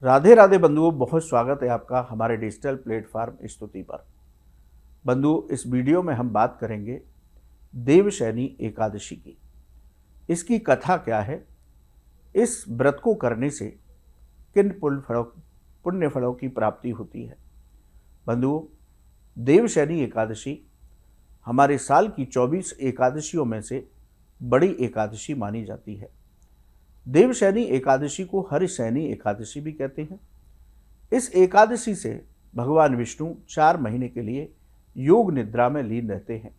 राधे राधे बंधुओं, बहुत स्वागत है आपका हमारे डिजिटल प्लेटफॉर्म स्तुति पर। बंधुओं, इस वीडियो में हम बात करेंगे देवशयनी एकादशी की। इसकी कथा क्या है, इस व्रत को करने से किन पुण्य फलों की प्राप्ति होती है। बंधुओं, देवशयनी एकादशी हमारे साल की 24 एकादशियों में से बड़ी एकादशी मानी जाती है। देवशयनी एकादशी को हरिशयनी एकादशी भी कहते हैं। इस एकादशी से भगवान विष्णु 4 महीने के लिए योग निद्रा में लीन रहते हैं।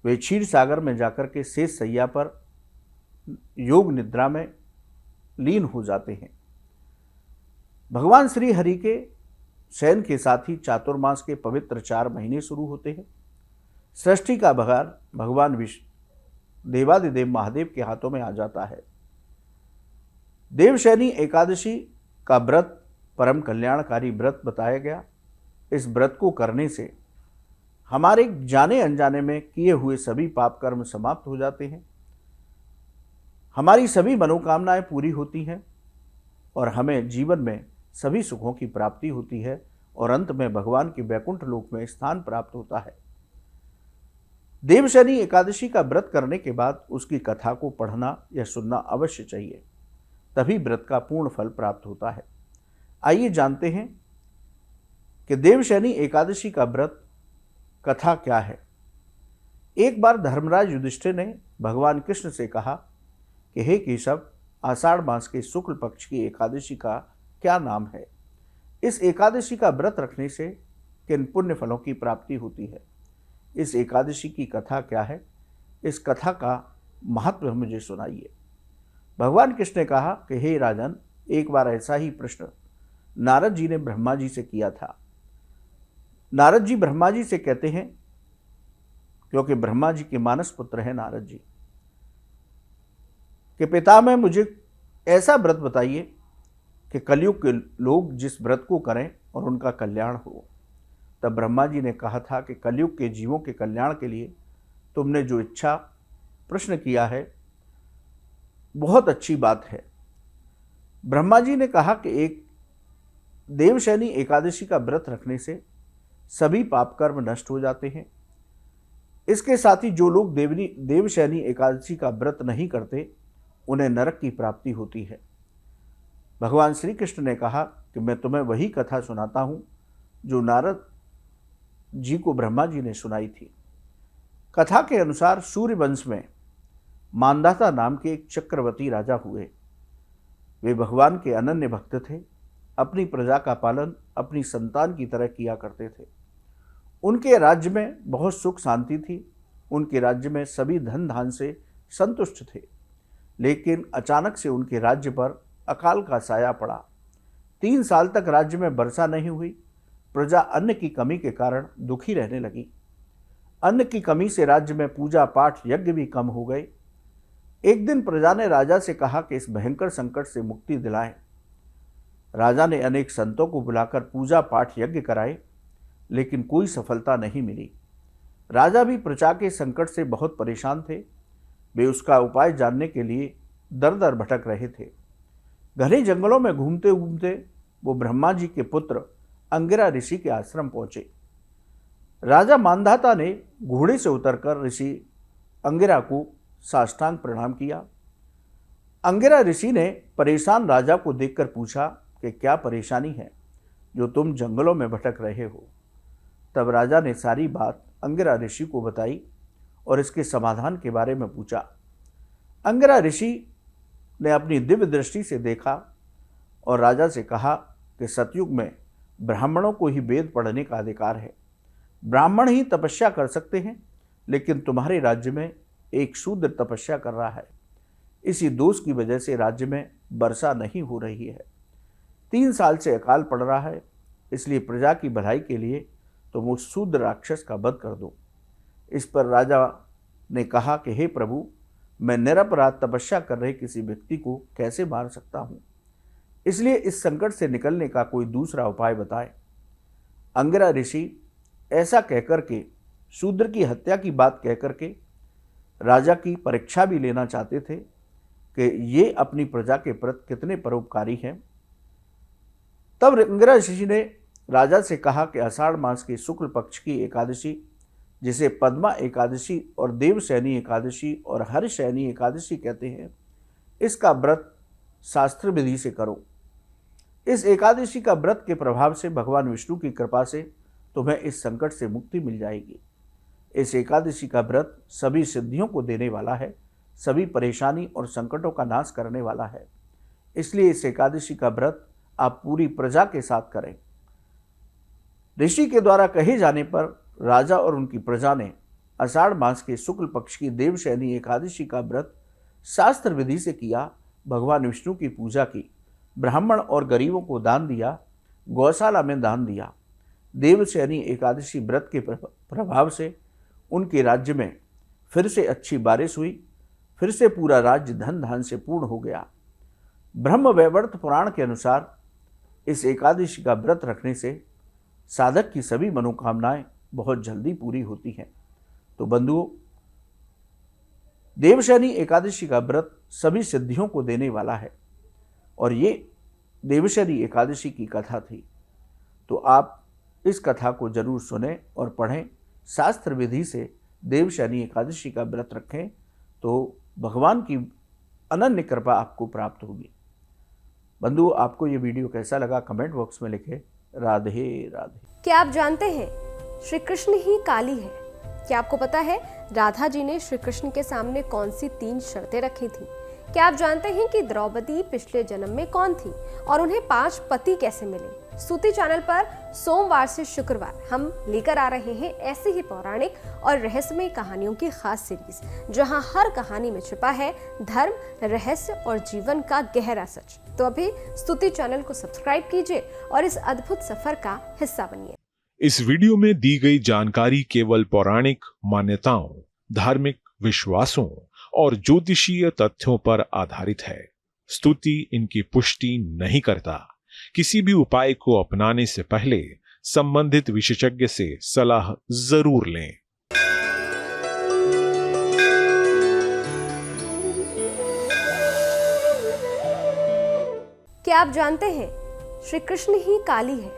वे क्षीर सागर में जाकर के शेष शैया पर योग निद्रा में लीन हो जाते हैं। भगवान श्री हरि के शयन के साथ ही चातुर्मास के पवित्र 4 महीने शुरू होते हैं। सृष्टि का भार भगवान विष्णु देवादिदेव महादेव के हाथों में आ जाता है। देवशयनी एकादशी का व्रत परम कल्याणकारी व्रत बताया गया। इस व्रत को करने से हमारे जाने अनजाने में किए हुए सभी पाप कर्म समाप्त हो जाते हैं, हमारी सभी मनोकामनाएं पूरी होती हैं और हमें जीवन में सभी सुखों की प्राप्ति होती है और अंत में भगवान के वैकुंठ लोक में स्थान प्राप्त होता है। देवशयनी एकादशी का व्रत करने के बाद उसकी कथा को पढ़ना या सुनना अवश्य चाहिए, तभी व्रत का पूर्ण फल प्राप्त होता है। आइए जानते हैं कि देवशयनी एकादशी का व्रत कथा क्या है। एक बार धर्मराज युधिष्ठिर ने भगवान कृष्ण से कहा कि हे केशव, आषाढ़ मास के शुक्ल पक्ष की एकादशी का क्या नाम है? इस एकादशी का व्रत रखने से किन पुण्य फलों की प्राप्ति होती है? इस एकादशी की कथा क्या है? इस कथा का महत्व मुझे सुनाइए। भगवान कृष्ण ने कहा कि हे राजन, एक बार ऐसा ही प्रश्न नारद जी ने ब्रह्मा जी से किया था। नारद जी ब्रह्मा जी से कहते हैं, क्योंकि ब्रह्मा जी के मानस पुत्र हैं नारद जी, कि पितामह मुझे ऐसा व्रत बताइए कि कलयुग के लोग जिस व्रत को करें और उनका कल्याण हो। तब ब्रह्मा जी ने कहा था कि कलयुग के जीवों के कल्याण के लिए तुमने जो इच्छा प्रश्न किया है, बहुत अच्छी बात है। ब्रह्मा जी ने कहा कि एक देवशयनी एकादशी का व्रत रखने से सभी पाप कर्म नष्ट हो जाते हैं। इसके साथ ही जो लोग देवशयनी एकादशी का व्रत नहीं करते, उन्हें नरक की प्राप्ति होती है। भगवान श्री कृष्ण ने कहा कि मैं तुम्हें वही कथा सुनाता हूँ जो नारद जी को ब्रह्मा जी ने सुनाई थी। कथा के अनुसार सूर्य वंश में मानधाता नाम के एक चक्रवर्ती राजा हुए। वे भगवान के अनन्य भक्त थे। अपनी प्रजा का पालन अपनी संतान की तरह किया करते थे। उनके राज्य में बहुत सुख शांति थी। उनके राज्य में सभी धन धान से संतुष्ट थे। लेकिन अचानक से उनके राज्य पर अकाल का साया पड़ा। 3 साल तक राज्य में वर्षा नहीं हुई। प्रजा अन्न की कमी के कारण दुखी रहने लगी। अन्न की कमी से राज्य में पूजा पाठ यज्ञ भी कम हो गए। एक दिन प्रजा ने राजा से कहा कि इस भयंकर संकट से मुक्ति दिलाएं। राजा ने अनेक संतों को बुलाकर पूजा पाठ यज्ञ कराए, लेकिन कोई सफलता नहीं मिली। राजा भी प्रजा के संकट से बहुत परेशान थे। वे उसका उपाय जानने के लिए दर दर भटक रहे थे। घने जंगलों में घूमते घूमते वो ब्रह्मा जी के पुत्र अंगिरा ऋषि के आश्रम पहुंचे। राजा मानधाता ने घोड़े से उतरकर ऋषि अंगिरा को साष्टांग प्रणाम किया। अंगिरा ऋषि ने परेशान राजा को देखकर पूछा कि क्या परेशानी है जो तुम जंगलों में भटक रहे हो। तब राजा ने सारी बात अंगिरा ऋषि को बताई और इसके समाधान के बारे में पूछा। अंगिरा ऋषि ने अपनी दिव्य दृष्टि से देखा और राजा से कहा कि सतयुग में ब्राह्मणों को ही वेद पढ़ने का अधिकार है। ब्राह्मण ही तपस्या कर सकते हैं, लेकिन तुम्हारे राज्य में एक शूद्र तपस्या कर रहा है। इसी दोष की वजह से राज्य में वर्षा नहीं हो रही है। 3 साल से अकाल पड़ रहा है। इसलिए प्रजा की भलाई के लिए तुम उस शूद्र राक्षस का वध कर दो। इस पर राजा ने कहा कि हे प्रभु, मैं निरपराध तपस्या कर रहे किसी व्यक्ति को कैसे मार सकता हूँ, इसलिए इस संकट से निकलने का कोई दूसरा उपाय बताएं। अंगिरा ऋषि ऐसा कहकर के शूद्र की हत्या की बात कहकर के राजा की परीक्षा भी लेना चाहते थे कि ये अपनी प्रजा के प्रति कितने परोपकारी हैं। तब इंदिरा ऋषि ने राजा से कहा कि आषाढ़ मास की शुक्ल पक्ष की एकादशी, जिसे पद्मा एकादशी और देवशयनी एकादशी और हरिशयनी एकादशी कहते हैं, इसका व्रत शास्त्र विधि से करो। इस एकादशी का व्रत के प्रभाव से भगवान विष्णु की कृपा से तुम्हें इस संकट से मुक्ति मिल जाएगी। इस एकादशी का व्रत सभी सिद्धियों को देने वाला है, सभी परेशानी और संकटों का नाश करने वाला है। इसलिए इस एकादशी का व्रत आप पूरी प्रजा के साथ करें। ऋषि के द्वारा कहे जाने पर राजा और उनकी प्रजा ने आषाढ़ मास के शुक्ल पक्ष की देवशयनी एकादशी का व्रत शास्त्र विधि से किया, भगवान विष्णु की पूजा की, ब्राह्मण और गरीबों को दान दिया, गौशाला में दान दिया। देवशयनी एकादशी व्रत के प्रभाव से उनके राज्य में फिर से अच्छी बारिश हुई, फिर से पूरा राज्य धन धान से पूर्ण हो गया। ब्रह्म वैवर्त पुराण के अनुसार इस एकादशी का व्रत रखने से साधक की सभी मनोकामनाएं बहुत जल्दी पूरी होती हैं। तो बंधुओं, देवशयनी एकादशी का व्रत सभी सिद्धियों को देने वाला है और ये देवशयनी एकादशी की कथा थी। तो आप इस कथा को जरूर सुनें और पढ़ें, शास्त्र विधि से देवशयनी एकादशी का व्रत रखें तो भगवान की अनन्य कृपा आपको प्राप्त होगी। बंधुओं, आपको ये वीडियो कैसा लगा कमेंट बॉक्स में लिखें। राधे राधे। क्या आप जानते हैं श्री कृष्ण ही काली है? क्या आपको पता है राधा जी ने श्री कृष्ण के सामने कौन सी 3 शर्तें रखी थी? क्या आप जानते हैं कि द्रौपदी पिछले जन्म में कौन थी और उन्हें 5 पति कैसे मिले? स्तुति चैनल पर सोमवार से शुक्रवार हम लेकर आ रहे हैं ऐसी ही पौराणिक और रहस्यमय कहानियों की खास सीरीज, जहां हर कहानी में छिपा है धर्म, रहस्य और जीवन का गहरा सच। तो अभी स्तुति चैनल को सब्सक्राइब कीजिए और इस अद्भुत सफर का हिस्सा बनिए। इस वीडियो में दी गई जानकारी केवल पौराणिक मान्यताओं, धार्मिक विश्वासों और ज्योतिषीय तथ्यों पर आधारित है। स्तुति इनकी पुष्टि नहीं करता। किसी भी उपाय को अपनाने से पहले संबंधित विशेषज्ञ से सलाह जरूर लें। क्या आप जानते हैं श्री कृष्ण ही काली है?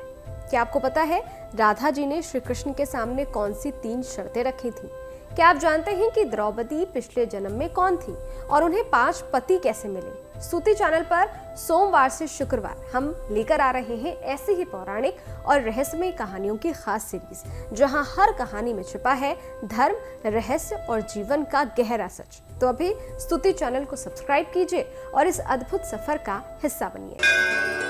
क्या आपको पता है राधा जी ने श्री कृष्ण के सामने कौन सी 3 शर्तें रखी थी? क्या आप जानते हैं कि द्रौपदी पिछले जन्म में कौन थी और उन्हें 5 पति कैसे मिले? स्तुति चैनल पर सोमवार से शुक्रवार हम लेकर आ रहे हैं ऐसी ही पौराणिक और रहस्यमय कहानियों की खास सीरीज, जहां हर कहानी में छिपा है धर्म, रहस्य और जीवन का गहरा सच। तो अभी स्तुति चैनल को सब्सक्राइब कीजिए और इस अद्भुत सफर का हिस्सा बनिए।